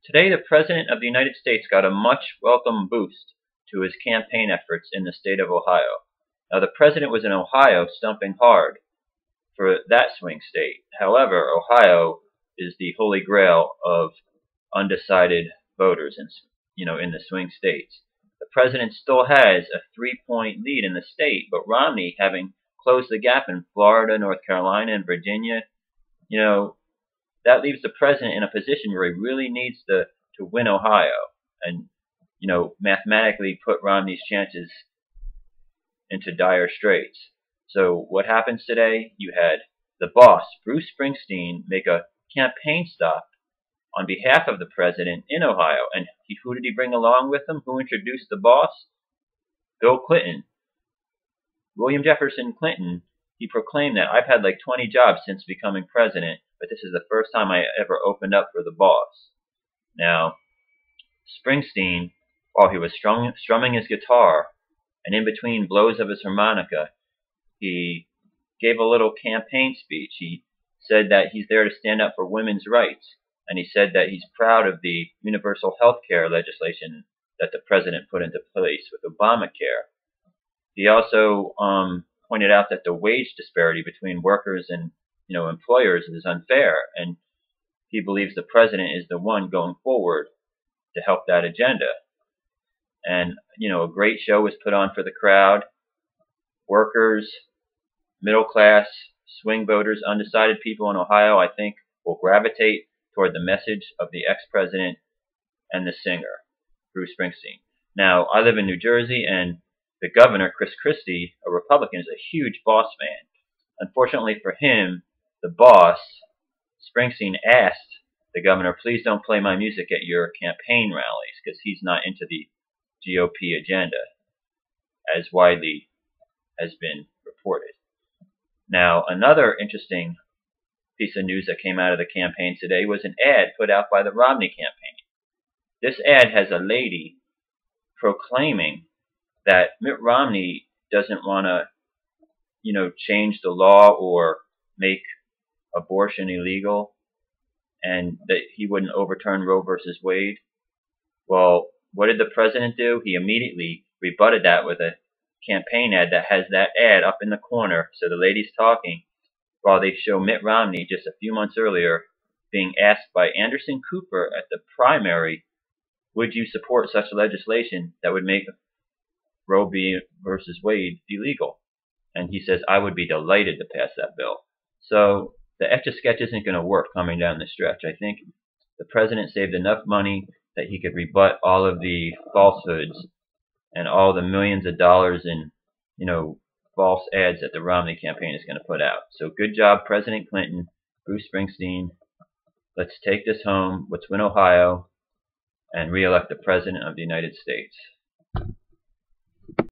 Today, the President of the United States got a much welcome boost to his campaign efforts in the state of Ohio. Now, the President was in Ohio stumping hard for that swing state. However, Ohio is the holy grail of undecided voters in the swing states. The President still has a 3-point lead in the state, but Romney, having closed the gap in Florida, North Carolina, and Virginia, you know, that leaves the President in a position where he really needs to win Ohio and, mathematically put Romney's chances into dire straits. So what happens today? You had the boss, Bruce Springsteen, make a campaign stop on behalf of the President in Ohio. And who did he bring along with him? Who introduced the boss? Bill Clinton. William Jefferson Clinton. He proclaimed that I've had like 20 jobs since becoming president, but this is the first time I ever opened up for the boss. Now, Springsteen, while he was strumming his guitar, and in between blows of his harmonica, he gave a little campaign speech. He said that he's there to stand up for women's rights, and he said that he's proud of the universal health care legislation that the president put into place with Obamacare. He also pointed out that the wage disparity between workers and employers is unfair, and he believes the president is the one going forward to help that agenda. And a great show was put on for the crowd. Workers, middle class, swing voters, undecided people in Ohio, I think, will gravitate toward the message of the ex-president and the singer, Bruce Springsteen. Now, I live in New Jersey, and the governor, Chris Christie, a Republican, is a huge boss fan. Unfortunately for him, the boss, Springsteen, asked the governor, please don't play my music at your campaign rallies, because he's not into the GOP agenda, as widely has been reported. Now, another interesting piece of news that came out of the campaign today was an ad put out by the Romney campaign. This ad has a lady proclaiming that Mitt Romney doesn't want to, change the law or make abortion illegal, and that he wouldn't overturn Roe versus Wade. Well, what did the president do? He immediately rebutted that with a campaign ad that has that ad up in the corner. So the lady's talking while they show Mitt Romney just a few months earlier being asked by Anderson Cooper at the primary, would you support such legislation that would make Roe versus Wade illegal? And he says, I would be delighted to pass that bill. So the Etch-a-Sketch isn't going to work coming down the stretch. I think the president saved enough money that he could rebut all of the falsehoods and all the millions of dollars in, false ads that the Romney campaign is going to put out. So good job, President Clinton, Bruce Springsteen. Let's take this home. Let's win Ohio and re-elect the President of the United States.